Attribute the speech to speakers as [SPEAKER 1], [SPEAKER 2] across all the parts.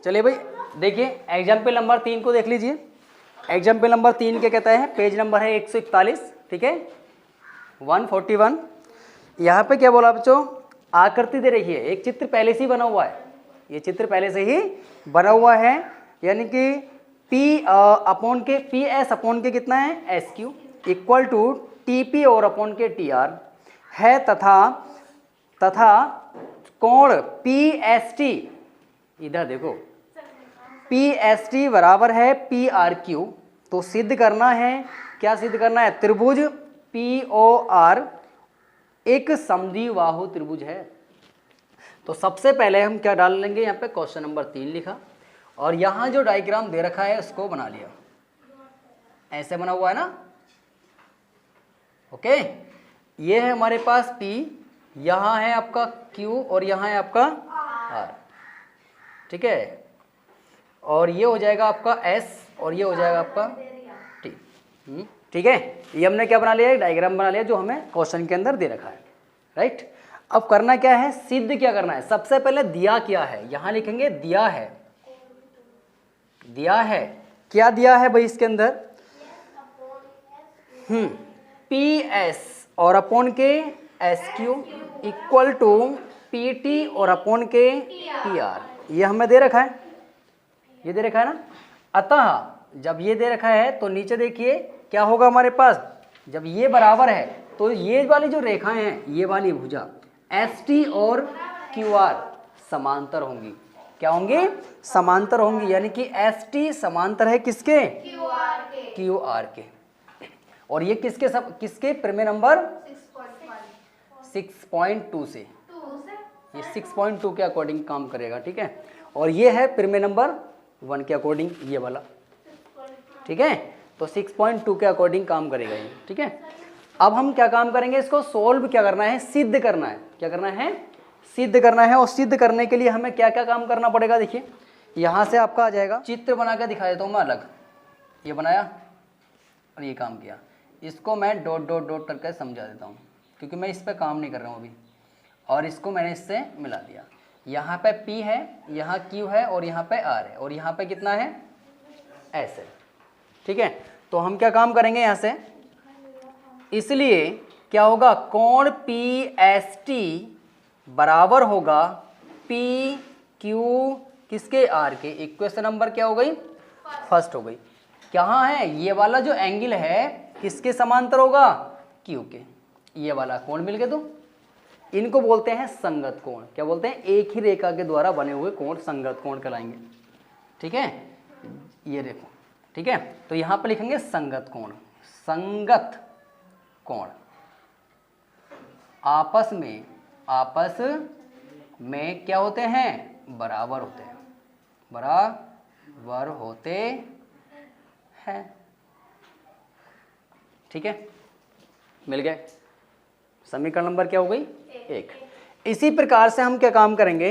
[SPEAKER 1] चलिए भाई देखिए एग्जाम्पल नंबर 3 को देख लीजिए। एग्जाम्पल नंबर 3 क्या कहता है, पेज नंबर है 141, ठीक है 141। यहाँ पे क्या बोला बच्चों, आकृति दे रही है, एक चित्र पहले से ही बना हुआ है, ये चित्र पहले से ही बना हुआ है, यानी कि P upon K P S upon K कितना है S Q equal to T P और अपॉन के टी आर है, तथा कोण पी एस टी, इधर देखो पी एस टी बराबर है पी आर क्यू। तो सिद्ध करना है, क्या सिद्ध करना है, त्रिभुज पी ओ आर एक समद्विबाहु त्रिभुज है। तो सबसे पहले हम क्या डाल लेंगे, यहाँ पे क्वेश्चन नंबर 3 लिखा और यहाँ जो डायग्राम दे रखा है उसको बना लिया, ऐसे बना हुआ है ना, ओके। ये है हमारे पास P, यहाँ है आपका Q और यहाँ है आपका R, ठीक है, और ये हो जाएगा आपका S और ये हो जाएगा आपका T, ठीक है। ये हमने क्या बना लिया, एक डायग्राम बना लिया जो हमें क्वेश्चन के अंदर दे रखा है, राइट। अब करना क्या है, सिद्ध क्या करना है, सबसे पहले दिया क्या है, यहाँ लिखेंगे दिया है, दिया है, क्या दिया है भाई इसके अंदर, पी एस और upon K S Q equal to P T और अपॉन के टी आर, ये हमें दे रखा है, ये दे रखा है ना। अतः जब ये दे रखा है तो नीचे देखिए क्या होगा हमारे पास, जब ये बराबर है तो ये वाली जो रेखाएं हैं, ये वाली भुजा एस टी और क्यू आर समांतर होंगी, क्या होंगी, समांतर होंगी, यानी कि एस टी समांतर है किसके, क्यू आर के। और ये किसके किसके प्रमेय नंबर 6.2 से, ये 6.2 के अकॉर्डिंग काम करेगा, ठीक है। और ये है प्रमेय नंबर 1 के अकॉर्डिंग, ये वाला, ठीक है। तो 6.2 के अकॉर्डिंग काम करेगा ये, ठीक है। अब हम क्या काम करेंगे, इसको सोल्व क्या करना है, सिद्ध करना है, क्या करना है, सिद्ध करना है। और सिद्ध करने के लिए हमें क्या क्या काम करना पड़ेगा, देखिए यहाँ से आपका आ जाएगा, चित्र बना के दिखा देता हूँ मैं अलग, ये बनाया और ये काम किया, इसको मैं डॉट डॉट डॉट करके समझा देता हूँ क्योंकि मैं इस पर काम नहीं कर रहा हूँ अभी, और इसको मैंने इससे मिला दिया। यहाँ पे P है, यहाँ Q है और यहाँ पे R है और यहाँ पे कितना है S है, ठीक है। तो हम क्या काम करेंगे यहाँ से, इसलिए क्या होगा, कोण PST बराबर होगा PQ किसके R के, इक्वेशन नंबर क्या हो गई, फर्स्ट हो गई। कहाँ है, ये वाला जो एंगल है किसके समांतर होगा, Q के, ये वाला कोण मिल गया, तो इनको बोलते हैं संगत कोण, क्या बोलते हैं, एक ही रेखा के द्वारा बने हुए कोण संगत कोण कहलाएंगे, ठीक है। ये देखो, ठीक है, तो यहाँ पर लिखेंगे संगत कोण, संगत कोण आपस में क्या होते हैं, बराबर होते हैं, बराबर होते हैं, ठीक है, मिल गए। समीकरण नंबर क्या हो गई, 1। इसी प्रकार से हम क्या काम करेंगे,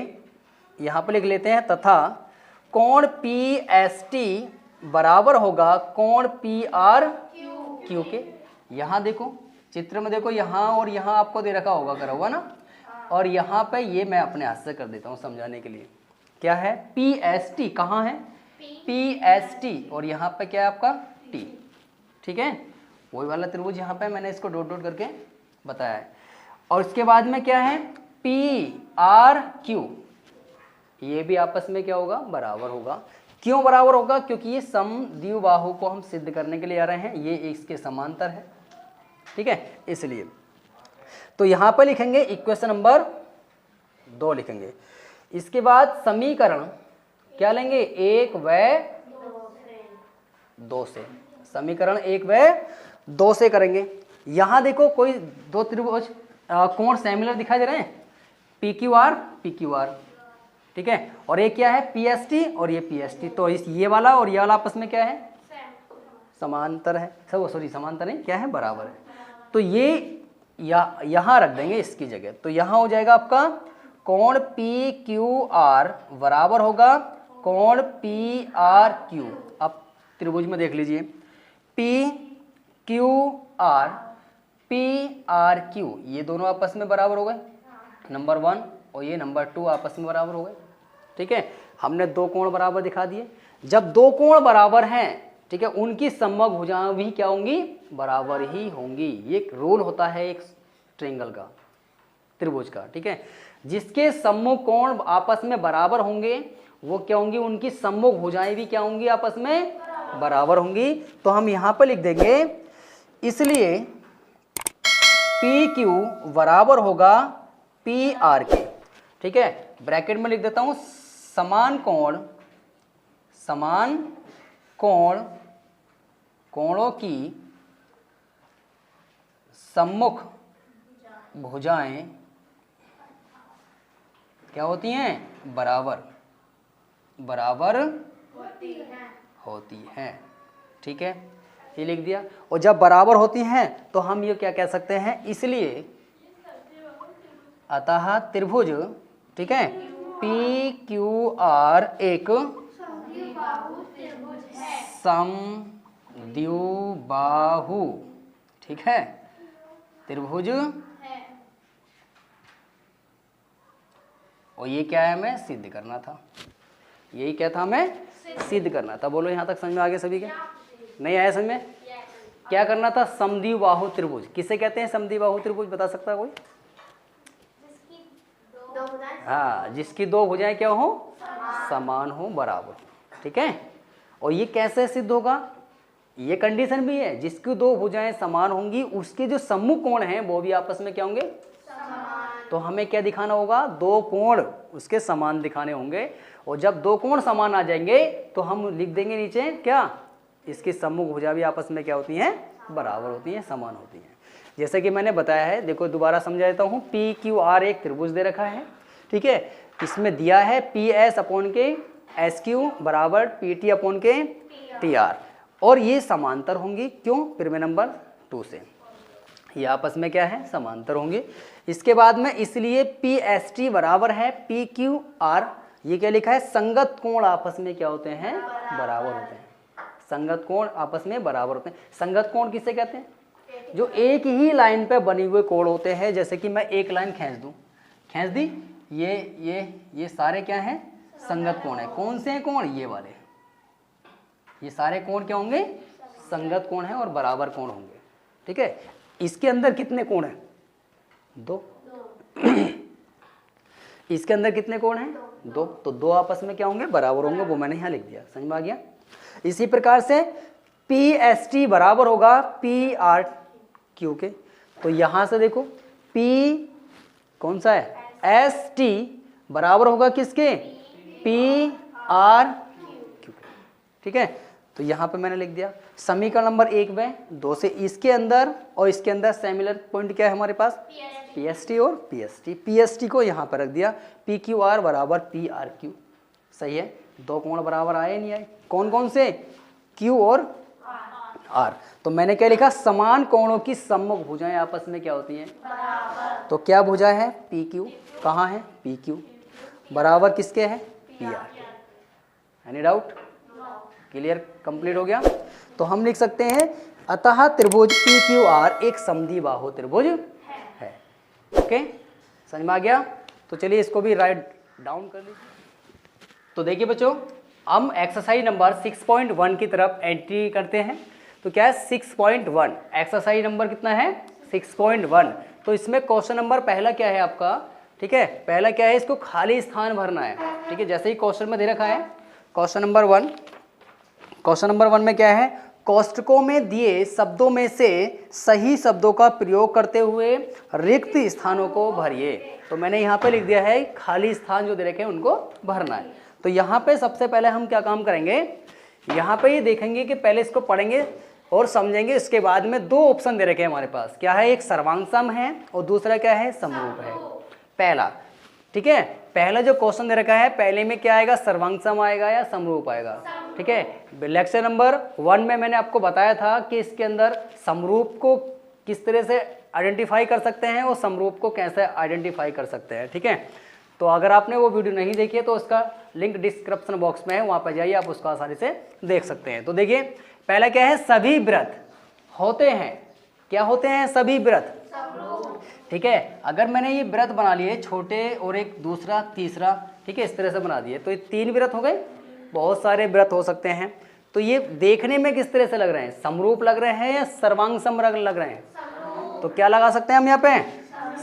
[SPEAKER 1] यहाँ पर लिख लेते हैं, तथा कोण पी एस टी बराबर होगा कोण पी आर क्यू के। यहाँ देखो चित्र में देखो, यहाँ और यहाँ आपको दे रखा होगा, करा हुआ ना, और यहाँ पे ये मैं अपने हाथ से कर देता हूँ समझाने के लिए। क्या है, पी एस टी कहाँ है, पी एस टी और यहाँ पे क्या है आपका टी, ठीक है, वही वाला त्रिभुज यहाँ पे मैंने इसको डॉट डॉट करके बताया है। और इसके बाद में क्या है, पी आर क्यू, ये भी आपस में क्या होगा, बराबर होगा। क्यों बराबर होगा, क्योंकि ये समद्विबाहु को हम सिद्ध करने के लिए आ रहे हैं, ये इसके समांतर है, ठीक है, इसलिए। तो यहाँ पर लिखेंगे इक्वेशन नंबर 2 लिखेंगे। इसके बाद समीकरण क्या लेंगे, 1 व 2 से, समीकरण 1 व 2 से करेंगे। यहाँ देखो कोई दो त्रिभुज कोण सिमिलर दिखाई दे रहे हैं, पी क्यू आर, ठीक है, और ये क्या है पी एस टी और ये पी एस टी। तो इस ये वाला और ये वाला आपस में क्या है, समांतर है, सब सॉरी समांतर नहीं, क्या है, बराबर है। तो ये यहाँ रख देंगे इसकी जगह, तो यहाँ हो जाएगा आपका कोण पी क्यू आर बराबर होगा कोण पी आर क्यू। अब त्रिभुज में देख लीजिए, P Q R, P R Q, ये दोनों आपस में बराबर हो गए, नंबर 1 और ये नंबर 2 आपस में बराबर हो गए, ठीक है। हमने दो कोण बराबर दिखा दिए। जब दो कोण बराबर हैं, ठीक है, उनकी सम्मुख भुजाएं भी क्या होंगी, बराबर ही होंगी। ये एक रूल होता है एक ट्रायंगल का, त्रिभुज का, ठीक है। जिसके सम्मुख कोण आपस में बराबर होंगे वो क्या होंगी, उनकी सम्मुख भुजाएं भी क्या होंगी, आपस में बराबर होंगी। तो हम यहां पर लिख देंगे, इसलिए पी क्यू बराबर होगा पी आर के, ठीक है। ब्रैकेट में लिख देता हूं, समान कोणों की सम्मुख भुजाएं क्या होती हैं, बराबर होती हैं, ठीक है, ये लिख दिया। और जब बराबर होती हैं तो हम ये क्या कह सकते हैं, इसलिए अतः त्रिभुज, ठीक है, पी क्यू आर एक समद्विबाहु, ठीक है, त्रिभुज है। और ये क्या है, हमें सिद्ध करना था, यही क्या था, हमें सिद्ध करना था। बोलो यहां तक समझ में आ गया सभी के, नहीं आया समझ में? क्या करना था, समद्विबाहु त्रिभुज। किसे कहते हैं समद्विबाहु त्रिभुज, बता सकता है कोई? हाँ, जिसकी दो भुजाएं क्या हो, समान हो, बराबर हो, ठीक है। और ये कैसे सिद्ध होगा, ये कंडीशन भी है, जिसकी दो भुजाएं समान होंगी उसके जो सम्मुख कोण हैं वो भी आपस में क्या होंगे, समान। तो हमें क्या दिखाना होगा, दो कोण उसके समान दिखाने होंगे। और जब दो कोण समान आ जाएंगे तो हम लिख देंगे नीचे क्या, इसकी सम्मुख भुजा भी आपस में क्या होती हैं, बराबर होती हैं, समान होती हैं। जैसे कि मैंने बताया है, देखो दोबारा समझा देता हूँ। पी क्यू आर एक त्रिभुज दे रखा है, ठीक है। इसमें दिया है P S upon K S Q बराबर P T upon K T are, और ये समांतर होंगी। क्यों, प्रमेय नंबर 2 से ये आपस में क्या है, समांतर होंगे। इसके बाद में इसलिए पी एस टी बराबर है पी क्यू आर, ये क्या लिखा है, संगत कोण आपस में क्या होते हैं, बराबर होते हैं। संगत कोण आपस में बराबर होते हैं। संगत कोण किसे कहते हैं, जो एक ही लाइन पे बने हुए कोण होते हैं। जैसे कि मैं एक लाइन खींच दी, ये सारे क्या हैं, संगत कोण है। कौन से हैं कोण, ये वाले, ये सारे कोण क्या होंगे, संगत कोण है और बराबर कोण होंगे, ठीक है। इसके अंदर कितने कोण हैं, 2 इसके अंदर कितने कोण हैं, 2, तो 2 आपस में क्या होंगे, बराबर होंगे। वो मैंने यहाँ लिख दिया, समझ में आ गया। इसी प्रकार से पी एस टी बराबर होगा पी आर क्यू के। तो यहां से देखो पी कौन सा है, एस टी बराबर होगा किसके, पी आर क्यू के, ठीक है। तो यहाँ पे मैंने लिख दिया समीकरण नंबर 1 में 2 से इसके अंदर और इसके अंदर सिमिलर पॉइंट क्या है हमारे पास, पी एस टी और P S T. P S T को यहाँ पर रख दिया, पी क्यू आर बराबर पी आर क्यू, सही है। दो कोण बराबर आए नहीं आए, कौन कौन से, क्यू और आर। तो मैंने क्या लिखा, समान कोणों की सम्मुख भुजाएं आपस में क्या होती हैं, बराबर। तो क्या भुजा है, पी क्यू, कहाँ है, पी क्यू, बराबर किसके है, P R. Any doubt, clear, complete हो गया। तो हम लिख सकते हैं अतः त्रिभुज पी क्यू आर एक समद्विबाहु त्रिभुज है। ओके, समझ में आ गया। तो चलिए इसको भी राइट डाउन कर लीजिए। तो देखिए बच्चों, हम एक्सरसाइज नंबर 6.1 की तरफ एंट्री करते हैं। तो क्या है 6.1, एक्सरसाइज नंबर कितना है, 6.1। तो इसमें क्वेश्चन नंबर पहला क्या है आपका, ठीक है, पहला क्या है, इसको खाली स्थान भरना है, ठीक है। जैसे ही क्वेश्चन में दे रखा है क्वेश्चन नंबर 1, क्वेश्चन नंबर 1 में क्या है, कोष्ठकों में दिए शब्दों में से सही शब्दों का प्रयोग करते हुए रिक्त स्थानों को भरिए। तो मैंने यहाँ पे लिख दिया है खाली स्थान जो दे रखे हैं उनको भरना है। तो यहाँ पे सबसे पहले हम क्या काम करेंगे, यहाँ पे ये देखेंगे कि पहले इसको पढ़ेंगे और समझेंगे। इसके बाद में 2 ऑप्शन दे रखे हैं हमारे पास, क्या है, एक सर्वांग है और दूसरा क्या है, समरूप है। पहला, ठीक है, पहला जो क्वेश्चन दे रखा है पहले में क्या आएगा, सर्वांग आएगा या समरूप आएगा, ठीक है। लेक्चर नंबर 1 में मैंने आपको बताया था कि इसके अंदर समरूप को किस तरह से आइडेंटिफाई कर सकते हैं और समरूप को कैसे आइडेंटिफाई कर सकते हैं, ठीक है। तो अगर आपने वो वीडियो नहीं देखी है तो उसका लिंक डिस्क्रिप्शन बॉक्स में है, वहाँ पर जाइए, आप उसको आसानी से देख सकते हैं। तो देखिए पहला क्या है, सभी व्रत होते हैं, क्या होते हैं, सभी व्रत, ठीक है। अगर मैंने ये व्रत बना लिए छोटे और एक दूसरा तीसरा, ठीक है, इस तरह से बना दिए। तो ये 3 वृत्त हो गए, बहुत सारे वृत्त हो सकते हैं। तो ये देखने में किस तरह से लग रहे हैं, समरूप लग रहे हैं या सर्वांग सम लग रहे हैं? तो क्या लगा सकते हैं हम यहाँ पे,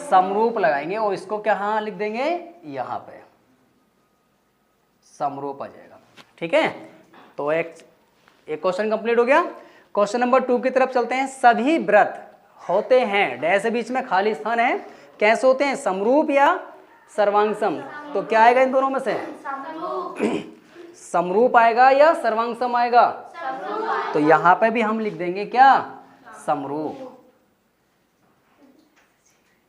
[SPEAKER 1] समरूप लगाएंगे और इसको क्या हाँ लिख देंगे, यहाँ पे समरूप आ जाएगा। ठीक है, तो एक क्वेश्चन कंप्लीट हो गया। क्वेश्चन नंबर 2 की तरफ चलते हैं। सभी वृत्त होते हैं डैश से बीच में खाली स्थान है, कैसे होते हैं, समरूप या सर्वांग सम? तो क्या आएगा इन दोनों में से, समरूप आएगा या सर्वांग सम आएगा? तो यहां पे भी हम लिख देंगे क्या, समरूप।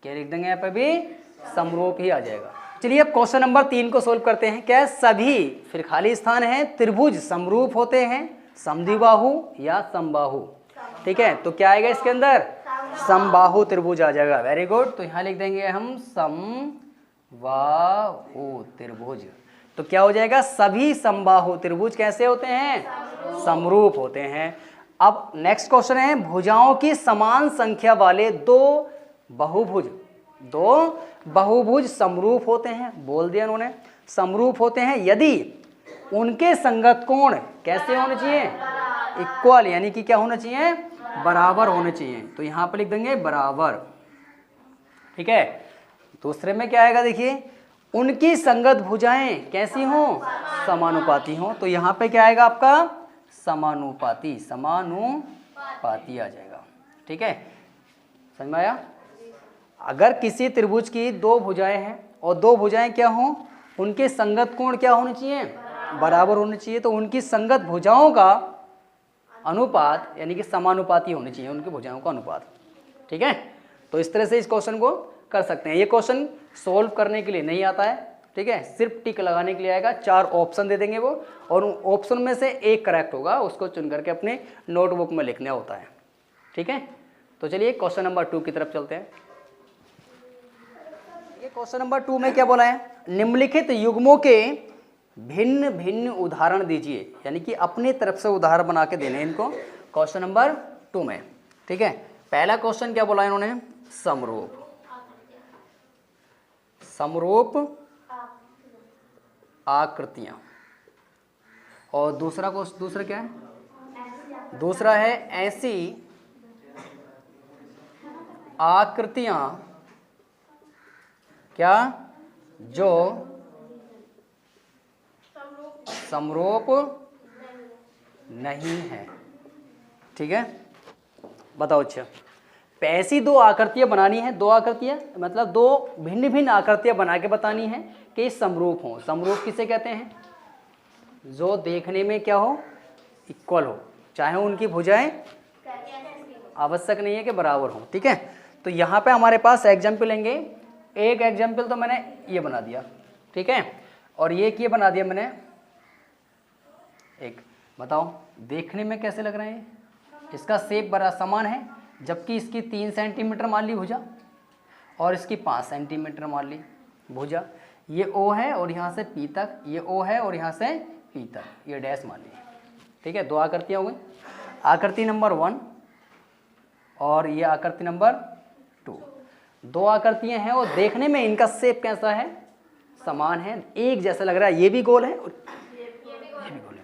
[SPEAKER 1] क्या लिख देंगे, यहाँ पे भी समरूप ही आ जाएगा। चलिए अब क्वेश्चन नंबर 3 को सोल्व करते हैं। क्या सभी, फिर खाली स्थान है, त्रिभुज समरूप होते हैं, समद्विबाहु या समबाहु? ठीक है, तो क्या आएगा इसके अंदर, समबाहु त्रिभुज आ जाएगा। वेरी गुड, तो यहाँ लिख देंगे हम समबाहु त्रिभुज। तो क्या हो जाएगा, सभी समबाहु त्रिभुज कैसे होते हैं, समरूप होते हैं। अब नेक्स्ट क्वेश्चन है, भुजाओं की समान संख्या वाले दो बहुभुज समरूप होते हैं, बोल दिया उन्होंने, समरूप होते हैं यदि उनके संगत कोण कैसे होने चाहिए, इक्वल, यानी कि क्या होना चाहिए, बराबर होने चाहिए। तो यहां पर लिख देंगे बराबर। ठीक है, दूसरे में क्या आएगा, देखिए, उनकी संगत भुजाएं कैसी हो, समानुपाती हो। तो यहां पे क्या आएगा आपका, समानुपाती, समानुपाती आ जाएगा। ठीक है, समझ में आया? अगर किसी त्रिभुज की 2 भुजाएं हैं और 2 भुजाएं क्या हो, उनके संगत कोण क्या होने चाहिए, बराबर होने चाहिए। तो उनकी संगत भुजाओं का अनुपात यानी कि समानुपाती होनी चाहिए, उनकी भुजाओं का अनुपात। ठीक है, तो इस तरह से इस क्वेश्चन को कर सकते हैं। ये क्वेश्चन सोल्व करने के लिए नहीं आता है, ठीक है, सिर्फ टिक लगाने के लिए आएगा। 4 ऑप्शन दे देंगे वो, और उन ऑप्शन में से एक करेक्ट होगा, उसको चुन करके अपने नोटबुक में लिखना होता है। ठीक है, तो चलिए क्वेश्चन नंबर 2 की तरफ चलते हैं। ये क्वेश्चन नंबर 2 में क्या बोला है, निम्नलिखित युग्मों के भिन्न भिन्न उदाहरण दीजिए, यानी कि अपनी तरफ से उदाहरण बना के देने इनको क्वेश्चन नंबर 2 में। ठीक है, पहला क्वेश्चन क्या बोला इन्होंने, समरूप आकृतियां, और दूसरा क्या है, दूसरा है ऐसी आकृतियां क्या जो समरूप नहीं है। ठीक है, बताओ। अच्छा, ऐसी 2 आकृतियां बनानी है, 2 आकृतियां मतलब 2 भिन्न भिन्न आकृतियां बना के बतानी है कि समरूप हो। समरूप किसे कहते हैं, जो देखने में क्या हो, इक्वल हो, चाहे उनकी भुजाएं आवश्यक नहीं है कि बराबर हो। ठीक है, तो यहाँ पे हमारे पास एग्जाम्पल लेंगे। एक एग्जाम्पल तो मैंने ये बना दिया, ठीक है, और ये बना दिया मैंने एक। बताओ देखने में कैसे लग रहे हैं, इसका शेप बड़ा समान है, जबकि इसकी 3 सेंटीमीटर मान ली भुजा और इसकी 5 सेंटीमीटर मान ली भुजा। ये ओ है और यहाँ से पी तक, ये ओ है और यहाँ से पी तक, ये डैश मान ली। ठीक है, 2 आकृतियाँ हो गई, आकृति नंबर 1 और ये आकृति नंबर 2। 2 आकृतियाँ हैं और देखने में इनका शेप कैसा है, समान है, एक जैसा लग रहा है। ये भी गोल है और ये भी गोल है।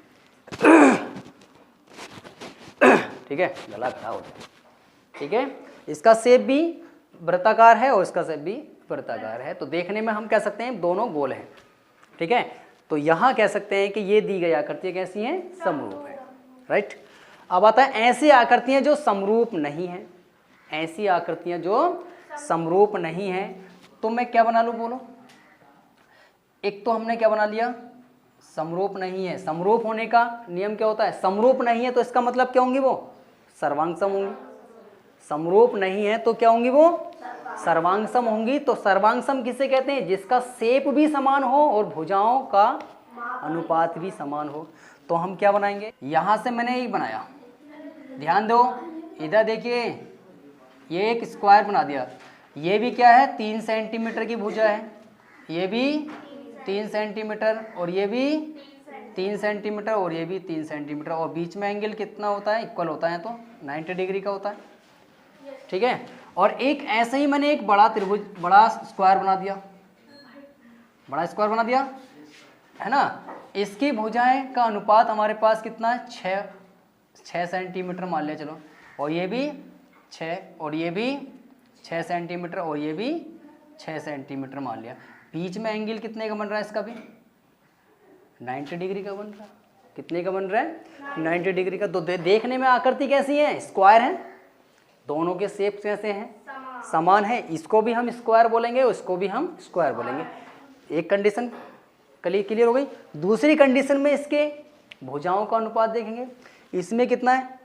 [SPEAKER 1] ठीक है, गला खड़ा हो जाए। ठीक है, इसका शेप भी वृत्ताकार है और इसका शेप भी वृत्ताकार है, तो देखने में हम कह सकते हैं दोनों गोल हैं। ठीक है, तो यहाँ कह सकते हैं कि ये दी गई आकृतियाँ कैसी हैं, समरूप है। राइट, अब आता है ऐसी आकृतियाँ जो समरूप नहीं हैं। ऐसी आकृतियाँ जो समरूप नहीं हैं, तो मैं क्या बना लूँ, बोलो। एक तो हमने क्या बना लिया, समरूप नहीं है। समरूप होने का नियम क्या होता है, समरूप नहीं है तो इसका मतलब क्या होंगी, वो सर्वांग सम होंगी। समरूप नहीं है तो क्या होंगी, वो सर्वांग सम होंगी। तो सर्वांग सम किसे कहते हैं, जिसका शेप भी समान हो और भुजाओं का अनुपात भी समान हो। तो हम क्या बनाएंगे, यहाँ से मैंने एक बनाया, ध्यान दो इधर देखिए, ये एक स्क्वायर बना दिया। ये भी क्या है, 3 सेंटीमीटर की भुजा है, ये भी 3 सेंटीमीटर और ये भी 3 सेंटीमीटर और ये भी 3 सेंटीमीटर, और बीच में एंगल कितना होता है, इक्वल होता है, तो 90 डिग्री का होता है। ठीक है, और एक ऐसे ही मैंने एक बड़ा त्रिभुज, बड़ा स्क्वायर बना दिया, बड़ा स्क्वायर बना दिया, है ना। इसकी भुजाएं का अनुपात हमारे पास कितना है, 6 सेंटीमीटर मान लिया चलो, और ये भी 6 और ये भी 6 सेंटीमीटर और ये भी 6 सेंटीमीटर मान लिया। बीच में एंगल कितने का बन रहा है इसका भी 90 डिग्री का बन रहा है। कितने का बन रहा है 90 डिग्री का। तो देखने में आकृति कैसी है, स्क्वायर है, दोनों के शेप कैसे हैं, समान है। इसको भी हम स्क्वायर बोलेंगे, उसको भी हम स्क्वायर बोलेंगे। एक कंडीशन क्लियर हो गई। दूसरी कंडीशन में इसके भुजाओं का अनुपात देखेंगे, इसमें कितना है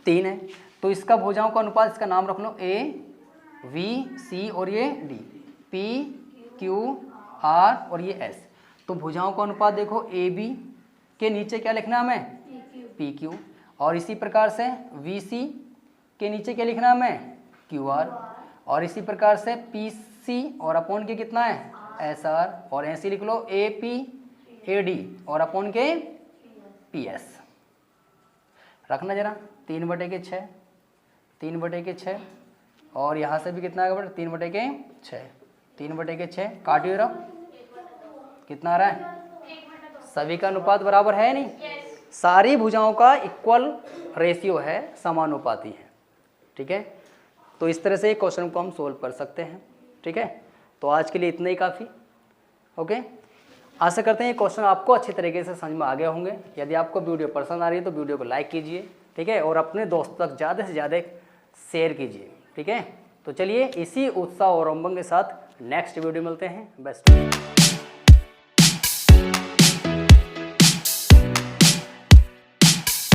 [SPEAKER 1] 3 है, तो इसका भुजाओं का अनुपात, इसका नाम रख लो ए वी सी और ये डी, पी क्यू आर और ये एस। तो भुजाओं का अनुपात देखो ए बी के नीचे क्या लिखना है हमें पी क्यू, और इसी प्रकार से वी सी के नीचे क्या लिखना है हमें क्यू आर, और इसी प्रकार से पी सी और अपॉन के कितना है एस आर, और ऐसे लिख लो ए पी ए डी और अपॉन के पी एस। रखना जरा 3/6 3/6, और यहाँ से भी कितना आएगा बेटा 3/6 3/6 काटियो रहा, कितना आ रहा है, सभी का अनुपात बराबर है नहीं, सारी भुजाओं का इक्वल रेशियो है, समानुपाती है। ठीक है, तो इस तरह से एक क्वेश्चन को हम सोल्व कर सकते हैं। ठीक है, तो आज के लिए इतना ही काफ़ी। ओके, आशा करते हैं ये क्वेश्चन आपको अच्छी तरीके से समझ में आ गए होंगे। यदि आपको वीडियो पसंद आ रही है तो वीडियो को लाइक कीजिए, ठीक है, और अपने दोस्तों तक ज़्यादा से ज़्यादा शेयर कीजिए। ठीक है, तो चलिए इसी उत्साह और उमंग के साथ नेक्स्ट वीडियो मिलते हैं। बेस्ट।